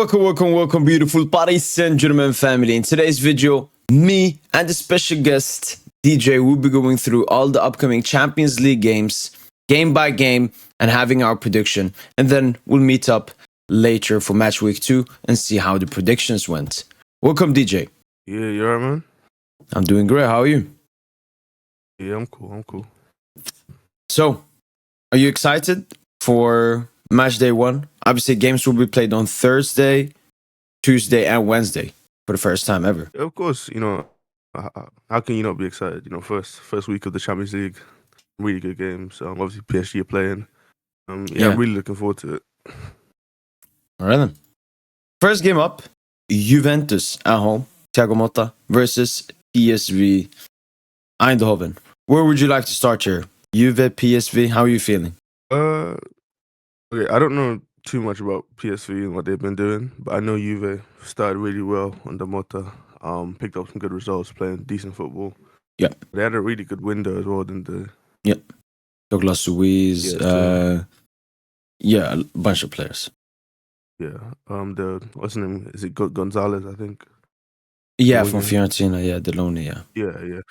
Welcome, beautiful Paris Saint Germain family. In today's video, me and a special guest, DJ, will be going through all the upcoming Champions League games, game by game, and having our prediction. And then we'll meet up later for match week 2 and see how the predictions went. Welcome, DJ. Yeah, you alright, man? I'm doing great. How are you? Yeah, I'm cool. So, are you excited for match day 1? Obviously, games will be played on Thursday, Tuesday, and Wednesday for the first time ever. Yeah, of course, how can you not be excited? First week of the Champions League, really good games. Obviously, PSG are playing. I'm really looking forward to it. All right, then. First game up, Juventus at home, Thiago Motta versus PSV Eindhoven. Where would you like to start here? Juve, PSV, how are you feeling? Okay, I don't know too much about PSV and what they've been doing, but I know Juve started really well under Motta. Picked up some good results, playing decent football. Yeah. They had a really good window as well, didn't they? Yeah. Douglas Luiz, a bunch of players. Yeah. What's his name? Is it Gonzalez, I think? Yeah, from Fiorentina, yeah, Deloney, yeah. Yeah.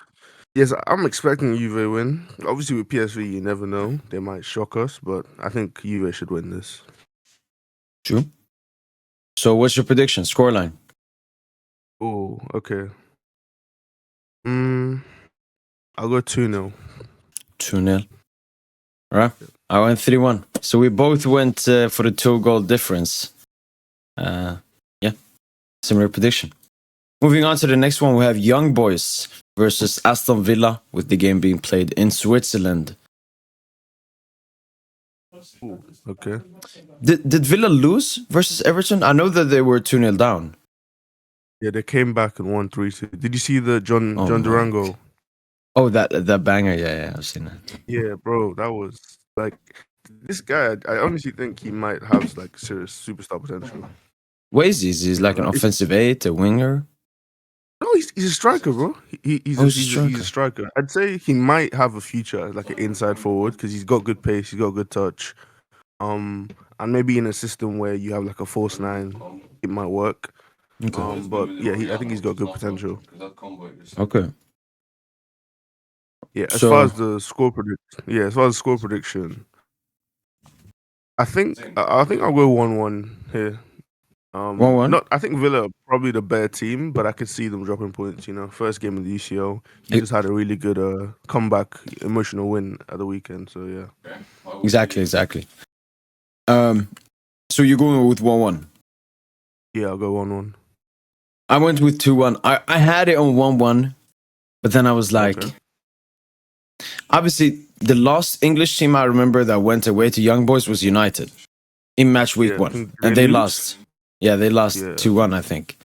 Yes, I'm expecting Juve win. Obviously, with PSV, you never know. They might shock us, but I think Juve should win this. True. So what's your prediction? Scoreline? Oh, okay. I'll go 2-0. 2-0. All right. I went 3-1. So we both went for the 2-goal difference. Similar prediction. Moving on to the next one, we have Young Boys versus Aston Villa, with the game being played in Switzerland. Ooh, okay. Did Villa lose versus Everton? I know that they were 2-0 down. Yeah, they came back and won 3-2. Did you see the John Durango? Oh, that banger. Yeah, I've seen that. Yeah, bro, that was like this guy. I honestly think he might have like serious superstar potential. What is he? He's like an offensive 8, a winger? No, he's a striker, bro. He's a striker. I'd say he might have a future as like an inside forward because he's got good pace, he's got good touch. And maybe in a system where you have like a false 9, it might work. Okay. But yeah, I think he's got good potential. Okay. Yeah, as far as the score prediction, I think I'll go 1-1 here. 1-1? I think Villa are probably the better team, but I could see them dropping points. First game of the UCL, he just had a really good comeback, emotional win at the weekend. So yeah, exactly. So you're going with 1-1? Yeah, I'll go 1-1. I went with 2-1. I had it on 1-1, but then I was like, obviously the last English team I remember that went away to Young Boys was United in match week 1, and they lost. Yeah, they lost 2-1, I think.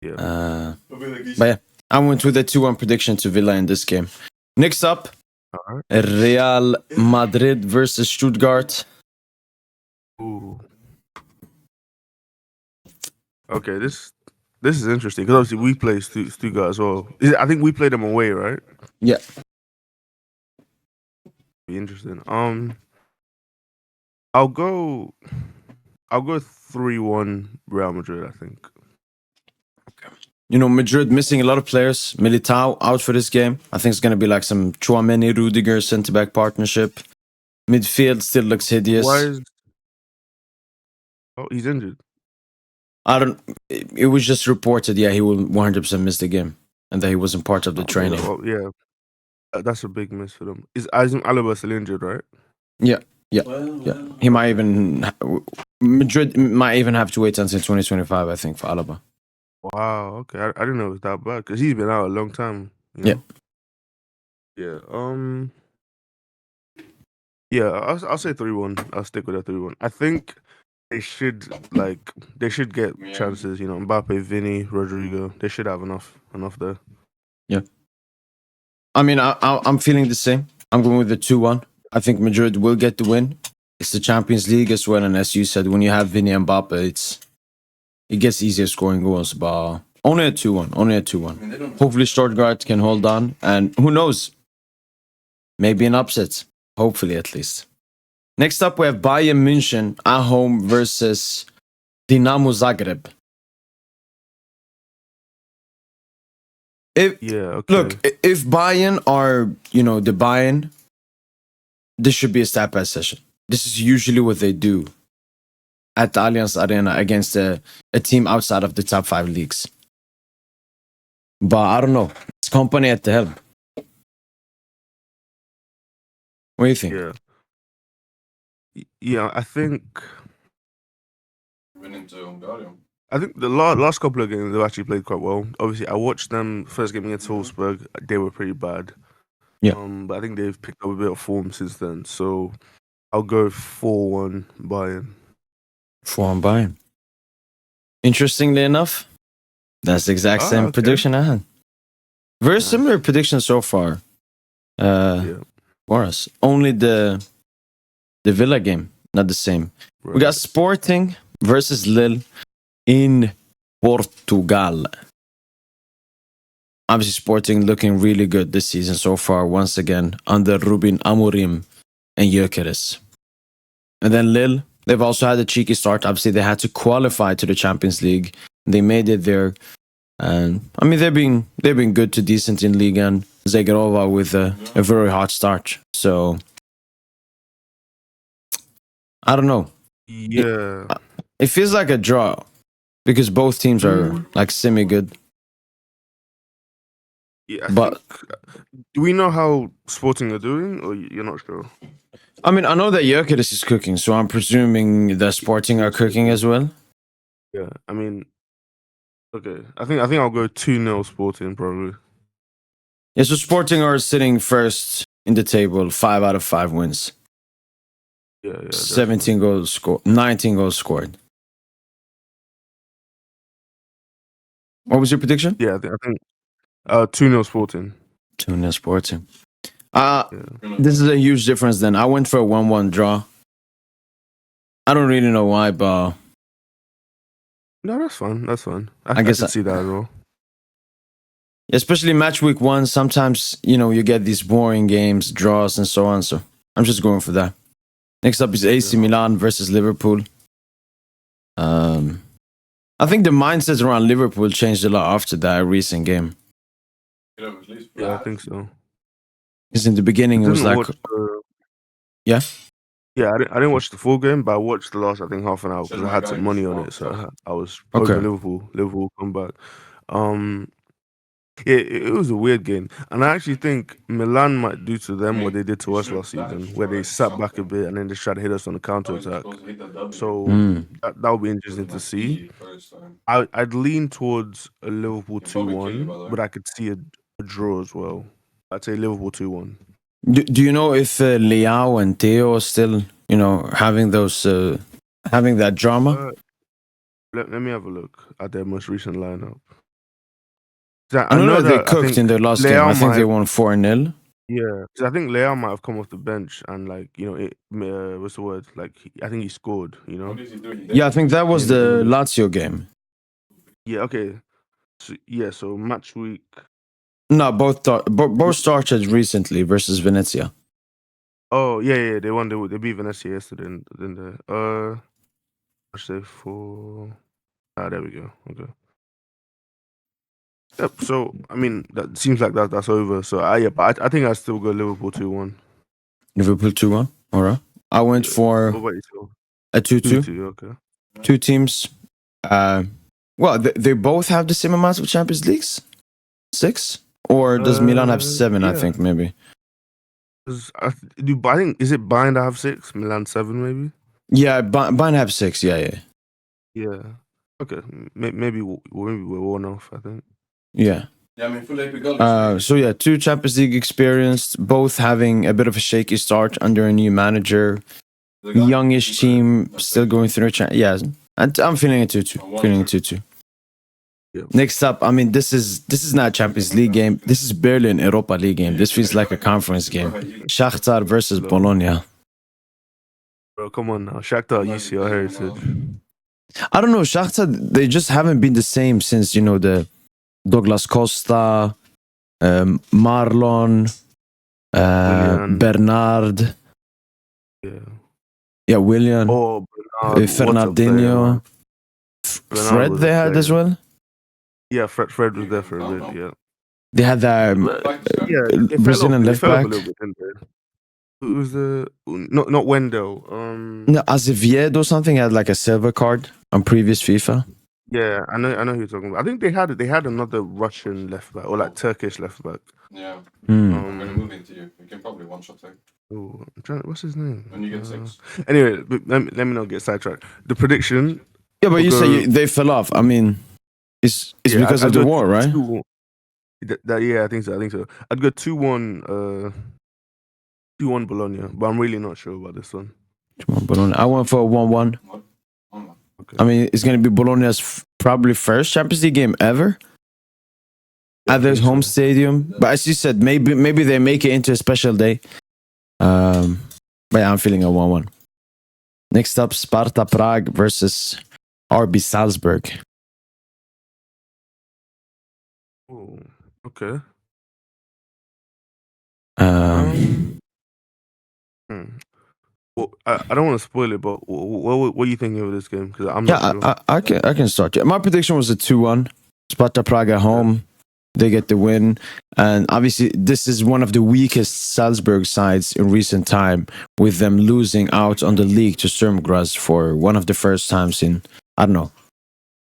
Yeah. But yeah, I went with a 2-1 prediction to Villa in this game. Next up, Real Madrid versus Stuttgart. Ooh. Okay, this is interesting because obviously we play Stuttgart as well. I think we play them away, right? Yeah. Be interesting. I'll go 3-1 Real Madrid, I think. Madrid missing a lot of players. Militao out for this game. I think it's going to be like some Tchouaméni, Rudiger centre-back partnership. Midfield still looks hideous. Oh, he's injured. It was just reported, he will 100% miss the game. And that he wasn't part of the training. Yeah. That's a big miss for them. Is Alaba still injured, right? Yeah. He might even... Madrid might even have to wait until 2025, I think, for Alaba. Wow, okay. I didn't know it was that bad because he's been out a long time. Yeah. Yeah. Yeah, I'll say 3-1. I'll stick with that 3-1. I think they should get chances. Mbappe, Vinny, Rodrigo. They should have enough there. Yeah. I mean, I'm feeling the same. I'm going with the 2-1. I think Madrid will get the win. It's the Champions League as well, and as you said, when you have Vinny and Mbappe, it gets easier scoring goals, but only a 2-1. Hopefully Stuttgart can hold on, and who knows? Maybe an upset. Hopefully, at least. Next up, we have Bayern Munchen at home versus Dinamo Zagreb. If Okay. Look, if Bayern are, the Bayern, this should be a stat pass session. This is usually what they do at the Allianz Arena against a team outside of the top 5 leagues. But I don't know. It's company at the helm. What do you think? Yeah, I think the last couple of games they've actually played quite well. Obviously, I watched them first game against Salzburg. They were pretty bad. Yeah. But I think they've picked up a bit of form since then. So I'll go 4-1 Bayern. 4-1 Bayern. Interestingly enough, that's the exact same prediction I had. Very similar prediction so far. For us. Only the Villa game, not the same. Right. We got Sporting versus Lille in Portugal. Obviously, Sporting looking really good this season so far, once again, under Ruben Amorim and Gyökeres. And then Lille, they've also had a cheeky start. Obviously, they had to qualify to the Champions League. They made it there. And I mean, they've been good to decent in Liga, and Zagrova with a very hot start. So I don't know. Yeah, it feels like a draw because both teams are like semi-good. Yeah, but do we know how Sporting are doing, or you're not sure? I mean, I know that Gyökeres is cooking, so I'm presuming that Sporting are cooking as well. Yeah, I mean, okay. I think I'll go 2-0 Sporting probably. Yeah, so Sporting are sitting first in the table, 5 out of 5 wins. Yeah, 17 goals scored, 19 goals scored. What was your prediction? Yeah, I think 2-0 Sporting. 2-0 Sporting. This is a huge difference then. I went for a 1-1 draw. I don't really know why, but no, that's fine. That's fine. I guess I can see that as well. Especially match week 1, sometimes you get these boring games, draws, and so on. So I'm just going for that. Next up is AC Milan versus Liverpool. I think the mindset around Liverpool changed a lot after that recent game. Yeah, I think so. Because in the beginning it was like, yeah. Yeah, I didn't watch the full game, but I watched the last, I think, half an hour because I had some money on it, so I was hoping Liverpool come back. Yeah, it was a weird game, and I actually think Milan might do to them what they did to us last season, where they sat back a bit and then just tried to hit us on the counter attack. So that would be interesting to see. I'd lean towards a Liverpool 2-1, but I could see a draw as well. I'd say Liverpool 2-1. Do you know if Leao and Theo are still, having those, having that drama? Let me have a look at their most recent lineup. I know that they cooked in their last game. I think they won 4-0. Yeah, because I think Leao might have come off the bench and what's the word? I think he scored. Yeah, I think that was the Lazio game. Yeah. Okay. So match week. No, both started recently versus Venezia. Oh yeah. They won. They beat Venezia yesterday. Then let's say 4. There we go. Okay. Yep. So I mean, that seems like that's over. So but I think I still go Liverpool 2-1. Liverpool 2-1. All right. I went for a 2-2. Okay. Two teams. Well, they both have the same amount of Champions Leagues. 6, or does Milan have 7? Yeah. I think maybe. I think is it Bayern that have 6? Milan 7 maybe. Yeah, Bayern have 6. Yeah. Yeah. Okay. Maybe we're 1 off. I think. Yeah. Yeah, I mean, so yeah, 2 Champions League experienced, both having a bit of a shaky start under a new manager, youngish team, still going through yeah, I'm feeling a 2-2. Yep. Next up, I mean, this is not a Champions League game. This is barely an Europa League game. This feels like a conference game. Shakhtar versus Bologna. Bro, come on now, Shakhtar, you see our heritage. I don't know, Shakhtar, they just haven't been the same since the Douglas Costa, Marlon, Bernard. Yeah, William. Oh, Bernard, Fernandinho. Ronaldo Fred was they had as playing. well. Yeah, Fred was there for a bit. Yeah, They had the yeah. Brazilian They left fell off back. a little bit, didn't they? Who was the not Wendell? No, Azevedo or something had like a silver card on previous FIFA. Yeah, I know who you're talking about. I think they had another Russian left back or like Turkish left back. Yeah. Hmm. I'm gonna move into you. You can probably one shot him. Oh, what's his name? When you get 6. Anyway, let me not get sidetracked. The prediction. Yeah, but we'll you go- say they fell off. I mean, it's yeah, because I'd of the go war, right? 2-1. Yeah, I think so. I'd go 2-1. 2-1 Bologna, but I'm really not sure about this one. Bologna. I went for a 1-1. Okay. I mean, it's going to be Bologna's probably first Champions League game ever Yeah, I at their think home so. stadium. But as you said, maybe they make it into a special day. But yeah, I'm feeling a 1-1. Next up, Sparta Prague versus RB Salzburg. Oh, okay. Well, I don't want to spoil it, but what are you thinking of this game? Because I'm not sure. I can start. My prediction was a 2-1. Sparta Prague at home. They get the win. And obviously, this is one of the weakest Salzburg sides in recent time, with them losing out on the league to Sturm Graz for one of the first times in, I don't know.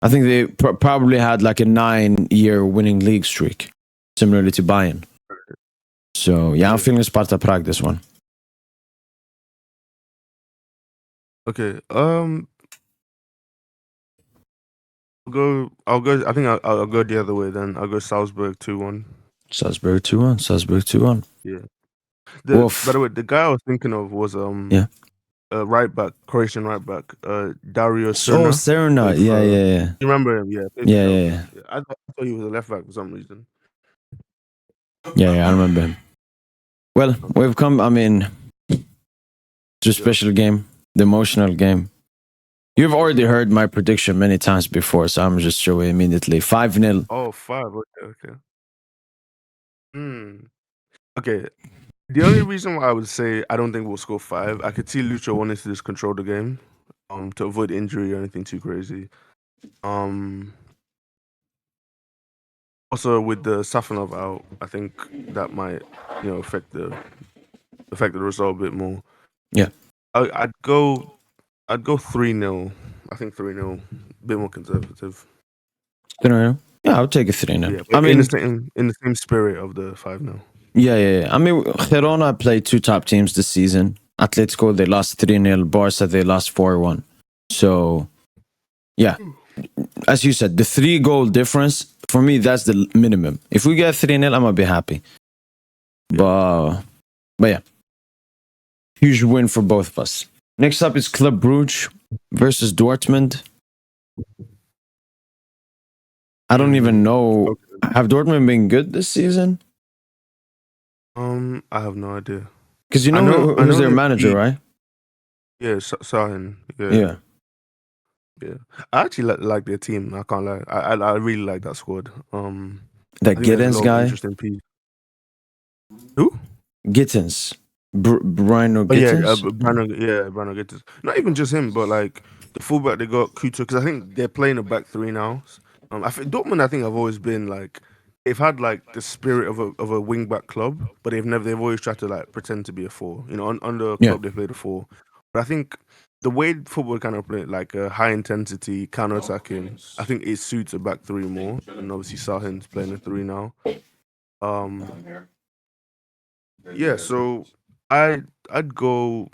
I think they probably had like a 9-year winning league streak, similarly to Bayern. So, yeah, I'm feeling Sparta Prague this one. Okay. I'll go. I think I'll go the other way then. I'll go Salzburg 2-1. Salzburg 2-1. Salzburg 2-1. Yeah. By the way, the guy I was thinking of was right back, Croatian right back, Dario Serna. Oh, Serna. Yeah. You remember him? Yeah. Yeah. I thought he was a left back for some reason. Yeah, I remember him. Well, we've come, I mean, to a special game, the emotional game. You've already heard my prediction many times before, so I'm just showing immediately. 5-0. Oh, 5. Okay. Okay. The only reason why I would say I don't think we'll score 5, I could see Lucho wanting to just control the game, to avoid injury or anything too crazy. Also with the Safanov out, I think that might, affect the result a bit more. Yeah. I'd go 3-0. I think 3-0, a bit more conservative. 3-0. Yeah, I'll take a 3-0. Yeah, I mean, in the same spirit of the 5-0. Yeah. I mean, Girona played 2 top teams this season. Atletico, they lost 3-0. Barça, they lost 4-1. So, yeah. As you said, the 3-goal difference, for me, that's the minimum. If we get 3-0, I'm going to be happy. Yeah. But yeah. Huge win for both of us. Next up is Club Brugge versus Dortmund. I don't even know. Okay. Have Dortmund been good this season? I have no idea. Because you know who's their manager, right? Yeah, Sahin. Yeah. I actually like their team. I can't lie. I really like that squad. That Gittins guy. Interesting piece. Who? Gittins. Bruno Gittins. Bruno Gittins. Not even just him, but like the fullback they got Kuto, because I think they're playing a back 3 now. I think Dortmund, I think, have always been like, they've had like the spirit of a wing back club, but they've always tried to like pretend to be a 4. Under a club they played a 4. But I think the way football kind of play, like high intensity counter attacking, I think it suits a back 3 more. And obviously Sahin's playing a 3 now. Yeah, so I'd go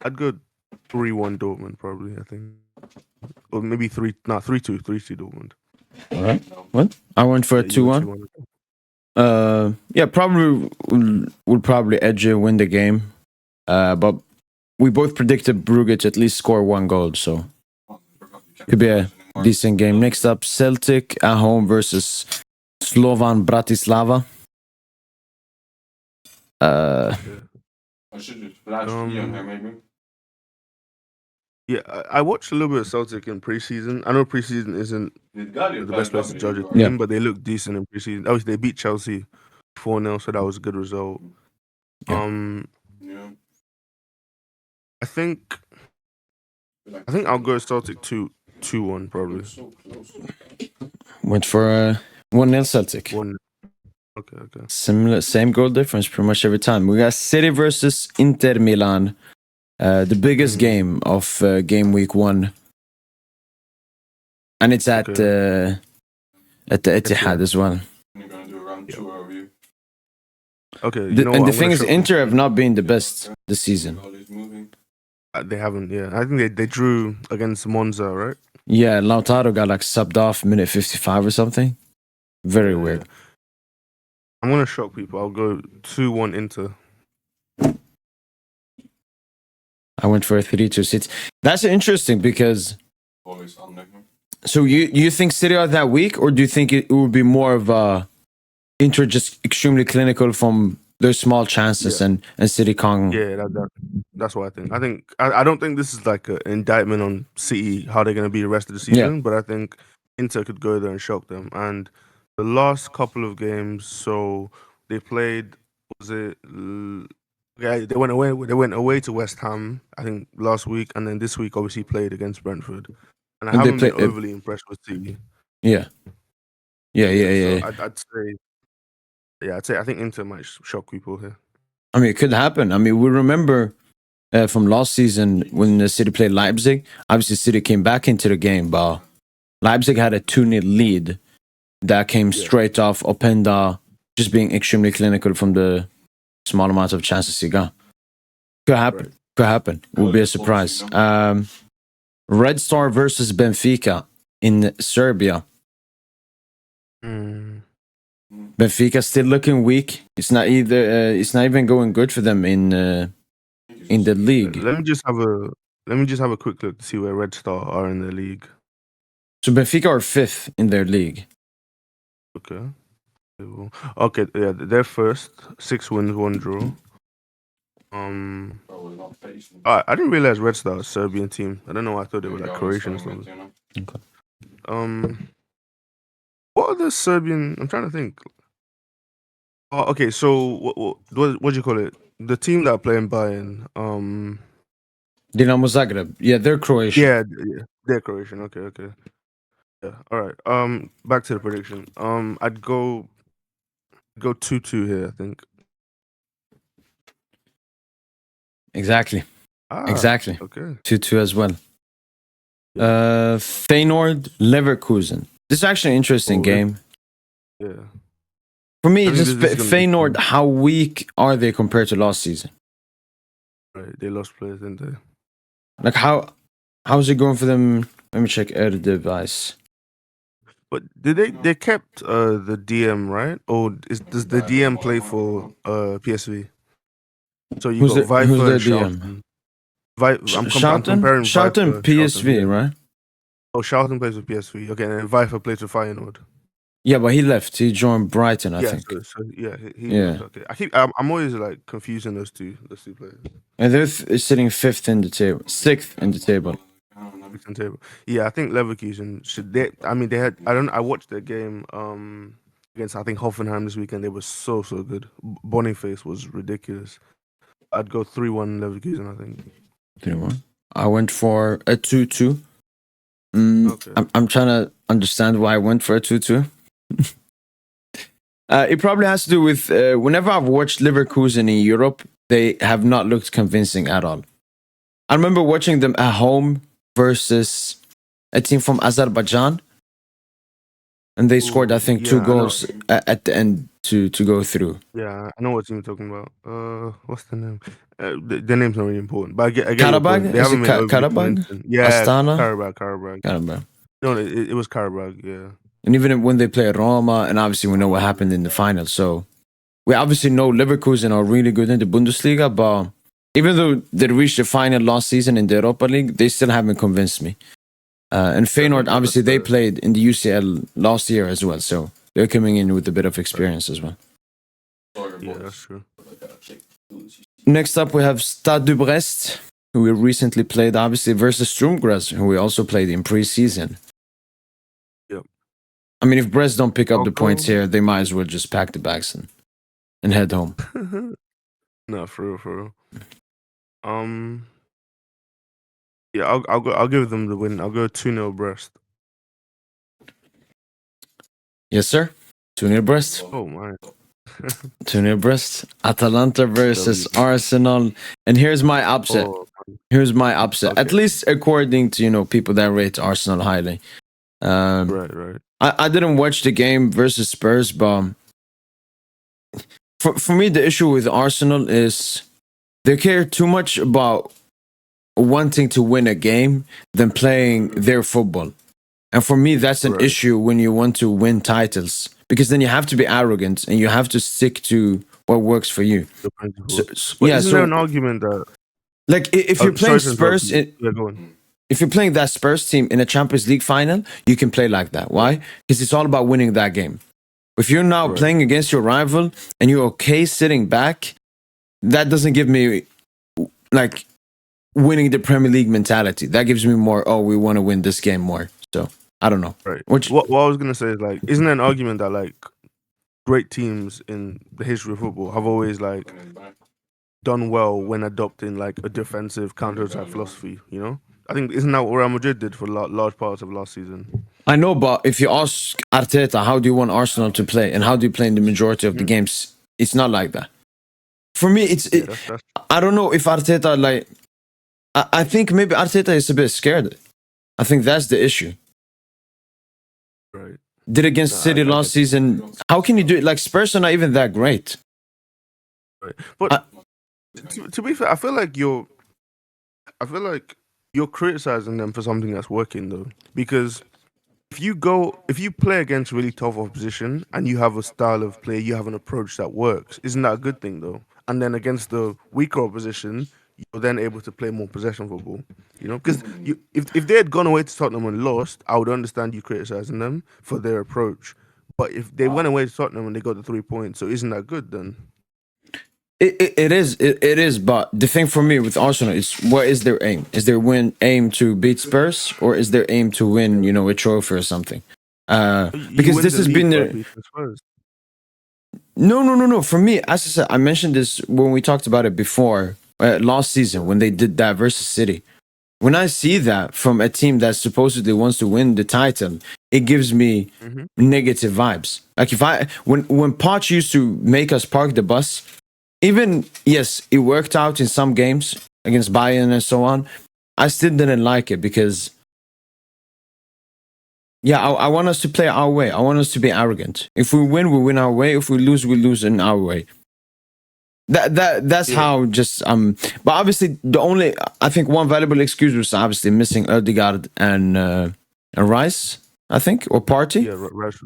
3-1 Dortmund probably, I think. Or maybe 3-2 Dortmund. All right. What? I went for a 2-1. Yeah, probably would probably edge it, win the game. But we both predicted Brugge to at least score 1 goal, so could be a decent game. Next up, Celtic at home versus Slovan Bratislava. I should just flash on here, maybe. Yeah, I watched a little bit of Celtic in preseason. I know preseason isn't the best place to judge a team, but they look decent in preseason. Obviously, they beat Chelsea 4-0, so that was a good result. Yeah. I think I'll go Celtic 2. 2-1 probably. So close. Went for 1-0 Celtic. 1. Okay. Same goal difference pretty much every time. We got City versus Inter Milan. The biggest game of game week 1. And it's at the Etihad as well. You're gonna do a round 2 review. Okay. The thing is, Inter have not been the best this season. They haven't. Yeah, I think they drew against Monza, right? Yeah, Lautaro got like subbed off minute 55 or something. Very weird. I'm gonna shock people. I'll go 2-1 Inter. I went for a 3-2 City. That's interesting because. Always on there. So you think City are that weak, or do you think it would be more of Inter just extremely clinical from their small chances and City Kong? Yeah, that's what I think. I don't think this is like an indictment on City how they're gonna be the rest of the season, but I think Inter could go there and shock them. And the last couple of games, so they played. Was it? Yeah, they went away. They went away to West Ham, I think, last week, and then this week obviously played against Brentford. And I haven't been overly impressed with City. Yeah. So I'd say I think Inter might shock people here. I mean, it could happen. I mean, we remember from last season when the City played Leipzig. Obviously, City came back into the game, but Leipzig had a 2-0 lead that came straight off Openda just being extremely clinical from the small amount of chances he got. Could happen. Right. Could happen. It would be a surprise. Red Star versus Benfica in Serbia. Benfica still looking weak. It's not either. It's not even going good for them in the league. Let me just have a quick look to see where Red Star are in the league. So Benfica are 5th in their league. Okay. Yeah, they're first. 6 wins, 1 draw. I didn't realize Red Star was a Serbian team. I don't know why I thought they were like Croatian or something. Okay. What are the Serbian? I'm trying to think. Oh, okay. So what do you call it? The team that are playing Bayern. Dinamo Zagreb. Yeah, they're Croatian. Yeah, they're Croatian. Okay. Yeah. All right. Back to the prediction. I'd go 2-2 here, I think. Exactly. Okay. 2-2 as well. Feyenoord Leverkusen. This is actually an interesting game. Yeah. For me, just Feyenoord, how weak are they compared to last season? Right, they lost players, didn't they? Like how's it going for them? Let me check the device. But they kept the DM, right? Or does the DM play for PSV? So you got Viper, who's the DM? I'm comparing Charlton PSV, right? Oh, Charlton plays with PSV. Okay, and Viper plays with Feyenoord. Yeah, but he left. He joined Brighton, I think. Okay. I'm always like confusing those two players. And they're sitting 6th in the table. Yeah, I think Leverkusen should. I watched their game against I think Hoffenheim this weekend. They were so good. Boniface was ridiculous. I'd go 3-1 Leverkusen, I think. 3-1. I went for a 2-2. Okay. I'm trying to understand why I went for a 2-2. It probably has to do with whenever I've watched Leverkusen in Europe, they have not looked convincing at all. I remember watching them at home versus a team from Azerbaijan, and they scored, I think, 2 goals at the end to go through. Yeah, I know what team you're talking about. What's the name? Their name's not really important, but again, Karabag? They haven't been Karabag? Yeah, Astana? Karabag. No, it was Karabag. Yeah. And even when they play Roma, and obviously we know what happened in the final, so we obviously know Leverkusen are really good in the Bundesliga, but even though they reached the final last season in the Europa League, they still haven't convinced me. And Feyenoord, obviously, they played in the UCL last year as well, so they're coming in with a bit of experience as well. Yeah, that's true. Next up, we have Stade de Brest, who we recently played, obviously, versus Sturm Graz, who we also played in pre-season. Yep. I mean, if Brest don't pick up the points here, they might as well just pack the bags and head home. No, for real. Yeah, I'll give them the win. I'll go 2-0 Brest. Yes, sir. 2-0 Brest. Oh my. 2-0 Brest. Atalanta versus W. Arsenal. And here's my upset. Oh, Here's my upset. Okay. At least according to people that rate Arsenal highly. right. I didn't watch the game versus Spurs, but for me the issue with Arsenal is they care too much about wanting to win a game than playing their football. And for me that's an Right. issue when you want to win titles, because then you have to be arrogant and you have to stick to what works for you. The principle. But Isn't there an argument that like if you're playing sorry to interrupt Spurs you. Yeah, go on. if you're playing that Spurs team in a Champions League final, you can play like that. Why? Because it's all about winning that game. If you're now Right. playing against your rival and you're okay sitting back, that doesn't give me like winning the Premier League mentality. That gives me more, oh, we want to win this game more. So I don't know. Right. Which What I was gonna say is like, isn't there an argument that like great teams in the history of football have always like done well when adopting like a defensive counter-attack philosophy? You know, I think isn't that what Real Madrid did for large parts of last season? I know, but if you ask Arteta, how do you want Arsenal to play and how do you play in the majority of the games? It's not like that. For me, That's I don't know if Arteta like. I think maybe Arteta is a bit scared. I think that's the issue. right. Did against Nah, City I last season. How can you do it? Like Spurs are not even that great. Right. But I- to be fair, I feel like you're criticizing them for something that's working though, because if you play against really tough opposition and you have a style of play, you have an approach that works, isn't that a good thing though? And then against the weaker opposition, you're then able to play more possession football. You know, because if they had gone away to Tottenham and lost, I would understand you criticizing them for their approach. But if they went away to Tottenham and they got the 3 points, so isn't that good then? It is. But the thing for me with Arsenal is, what is their aim? Is their aim to beat Spurs, or is their aim to win, a trophy or something? You Because win this the has league been by their. beating Spurs. No. For me, as I said, I mentioned this when we talked about it before last season when they did that versus City. When I see that from a team that supposedly wants to win the title, it gives me negative vibes. Like when Poch used to make us park the bus, even yes, it worked out in some games against Bayern and so on. I still didn't like it because, yeah, I want us to play our way. I want us to be arrogant. If we win our way. If we lose in our way. That's how just But obviously, I think one valuable excuse was obviously missing Ødegaard and Rice. I think, or Partey. Yeah, Rice.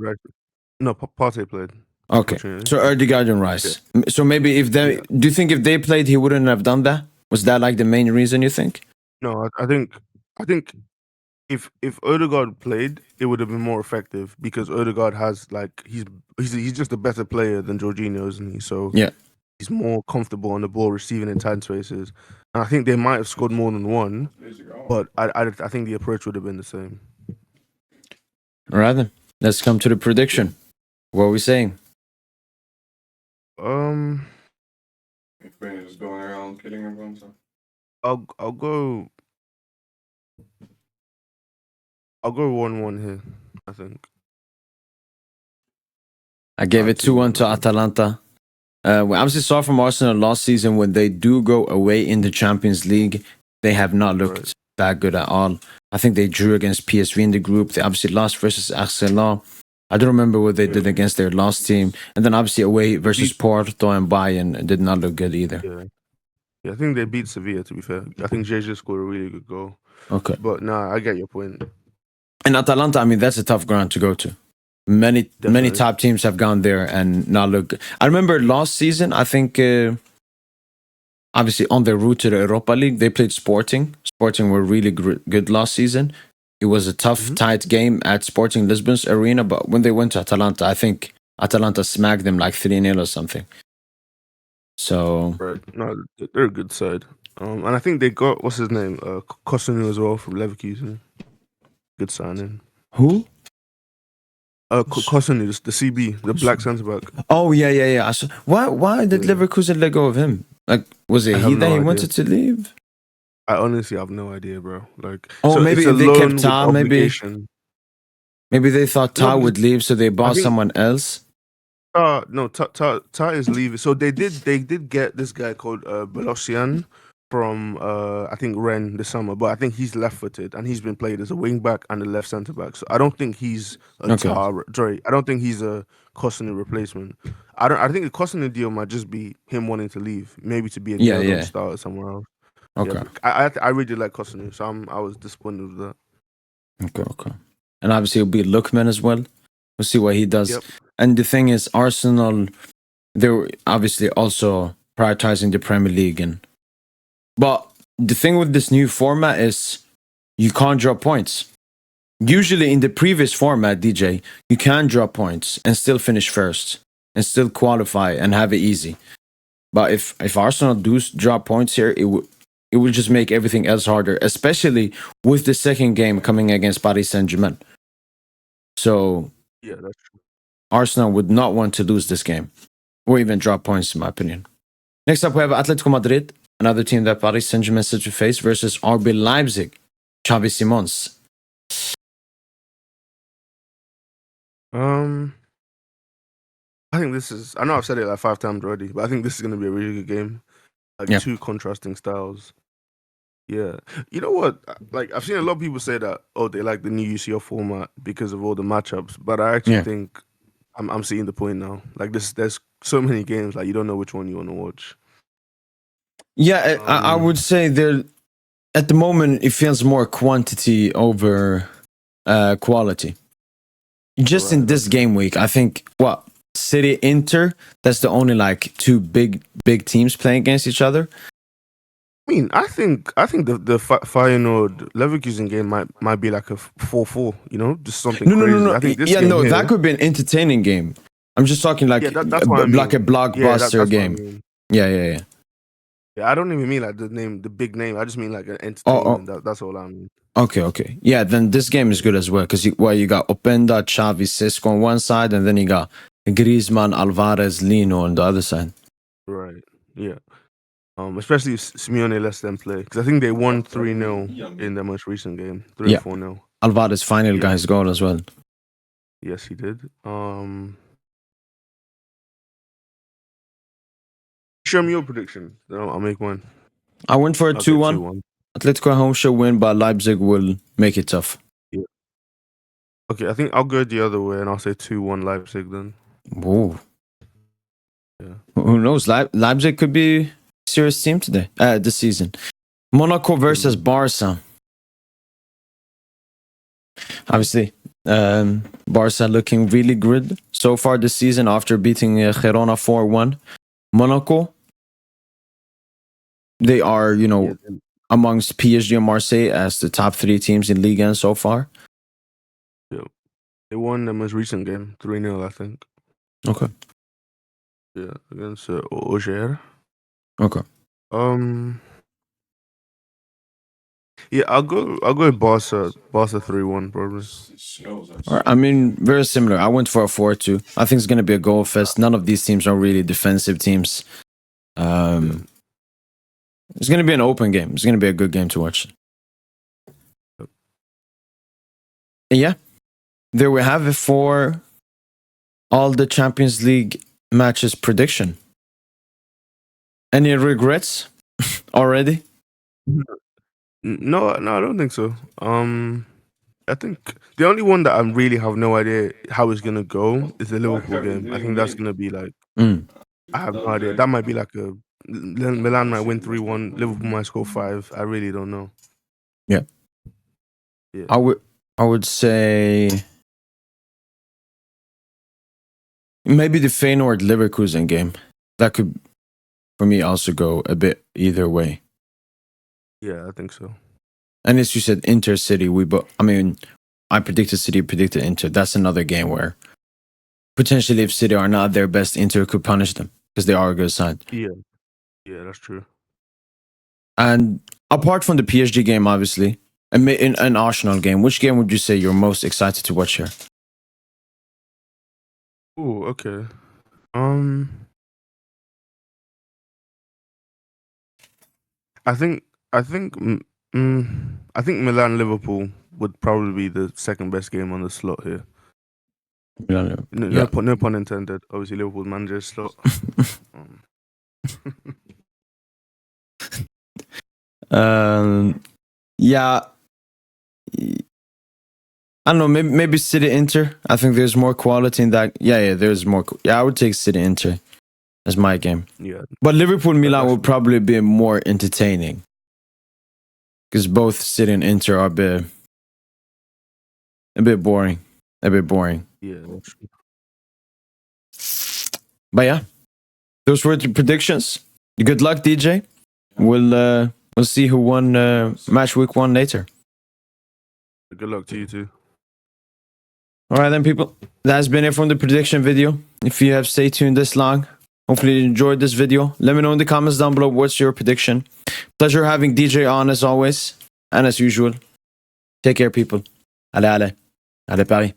No, Partey played. Okay, so Ødegaard and Rice. So maybe do you think if they played, he wouldn't have done that? Was that like the main reason you think? No, I think if Ødegaard played, it would have been more effective because Ødegaard has like he's just a better player than Jorginho, isn't he? So yeah, he's more comfortable on the ball, receiving in tight spaces. And I think they might have scored more than one, but I think the approach would have been the same. All right, then. Let's come to the prediction. What are we saying? Just going around killing everyone. So. I'll go 1-1 here, I think. I gave it 2-1 to Atalanta. We obviously saw from Arsenal last season when they do go away in the Champions League, they have not looked that good at all. I think they drew against PSV in the group. They obviously lost versus Arsenal. I don't remember what they did against their last team. And then obviously away versus Porto and Bayern did not look good either. Yeah, I think they beat Sevilla, to be fair. I think Jesus scored a really good goal. Okay. But I get your point. And Atalanta, I mean, that's a tough ground to go to. Many top teams have gone there and not look good. I remember last season, I think, obviously on their route to the Europa League, they played Sporting. Sporting were really good last season. It was a tough, tight game at Sporting Lisbon's arena, but when they went to Atalanta, I think Atalanta smacked them like 3-0 or something. So... Right. No, they're a good side. And I think they got, what's his name? Kosunu as well from Leverkusen. Good signing. Who? Kosunu, the CB, the black centre-back. Oh, yeah. Why did Leverkusen let go of him? Like, was it he that he wanted to leave? I honestly have no idea, bro. Like, Oh, so maybe it's a if they kept loan with Ta, obligation. maybe they thought No, Ta because would leave, so they I bought think someone else. No, Ta is leaving. So they did get this guy called Belosian from I think Rennes this summer, but I think he's left-footed and he's been played as a wing back and a left centre back. So I don't think he's a Okay. Sorry, I don't think he's a Kosunu replacement. I think the Kosunu deal might just be him wanting to leave, maybe to be a Yeah, Diallo yeah. starter somewhere else. Yeah, Okay. but I really like Kosunu, so I was disappointed with that. Okay. And obviously it'll be Lookman as well. We'll see what he does. Yep. And the thing is, Arsenal, they're obviously also prioritizing the Premier League, but the thing with this new format is you can't drop points. Usually in the previous format, DJ, you can drop points and still finish first and still qualify and have it easy. But if Arsenal do drop points here, it will just make everything else harder, especially with the second game coming against Paris Saint Germain. So Yeah, that's true. Arsenal would not want to lose this game or even drop points, in my opinion. Next up, we have Atletico Madrid, another team that Paris Saint Germain set to face, versus RB Leipzig, Xavi Simons. I think this is. I know I've said it like 5 times already, but I think this is going to be a really good game. Like Yeah. two contrasting styles. Yeah, you know what? Like I've seen a lot of people say that they like the new UCL format because of all the matchups, but I actually think I'm seeing the point now. Like there's so many games like you don't know which one you want to watch. Yeah, I would say there at the moment it feels more quantity over quality. Just in this game week, I think City Inter, that's the only like two big teams playing against each other. I mean, I think the Feyenoord Leverkusen game might be like a 4-4. You know, just something crazy. No. I think this game here, that could be an entertaining game. I'm just talking like that's what I mean. like a blockbuster that's game. What I mean. Yeah. Yeah, I don't even mean like the big name. I just mean like an entertainment. That's all I mean. Okay. Yeah, then this game is good as well because you got Openda, Xavi, Cisco on one side, and then you got Griezmann, Alvarez, Lino on the other side. Right. Yeah. Especially if Simeone lets them play because I think they won 3-0 in their most recent game, 3-4-0. Alvarez final got his goal as well. Yes, he did. Show me your prediction. Then I'll make one. I went for a 2-1. Atletico home should win, but Leipzig will make it tough. Yeah. Okay, I think I'll go the other way and I'll say 2-1 Leipzig then. Whoa. Yeah. Who knows? Leipzig could be a serious team today, this season. Monaco versus Barca. Obviously, Barca looking really good so far this season after beating Girona 4-1. Monaco, they are, amongst PSG and Marseille as the top 3 teams in Ligue 1 so far. Yeah. They won the most recent game, 3-0, I think. Okay. Yeah, against Auxerre. Okay. Yeah, I'll go with Barca 3-1 probably. All right, I mean, very similar. I went for a 4-2. I think it's going to be a goal fest. None of these teams are really defensive teams. It's going to be an open game. It's going to be a good game to watch. Yeah, there we have it for all the Champions League matches prediction. Any regrets already? No, I don't think so. I think the only one that I really have no idea how it's gonna go is the Liverpool game. I think that's gonna be like I have no idea. That might be like a Milan might win 3-1. Liverpool might score 5. I really don't know. Yeah. I would say maybe the Feyenoord Leverkusen game. That could, for me, also go a bit either way. Yeah, I think so. And as you said, Inter City. I predicted City, predicted Inter. That's another game where potentially, if City are not their best, Inter could punish them because they are a good side. Yeah, that's true. And apart from the PSG game, obviously, and an Arsenal game, which game would you say you're most excited to watch here? Oh, okay. I think I think I think Milan Liverpool would probably be the second best game on the slot here. Yeah. No pun intended. Obviously, Liverpool manager slot. Yeah. I don't know. Maybe City Inter. I think there's more quality in that. Yeah. There's more. Yeah, I would take City Inter as my game. Yeah. But Liverpool Milan will probably be more entertaining because both City and Inter are a bit boring. Yeah. That's true. But yeah, those were the predictions. Good luck, DJ. We'll see who won match week 1 later. Good luck to you too. All right then, people. That has been it from the prediction video. If you have stayed tuned this long, hopefully you enjoyed this video. Let me know in the comments down below what's your prediction. Pleasure having DJ on as always. And as usual, take care, people. Allez, Paris.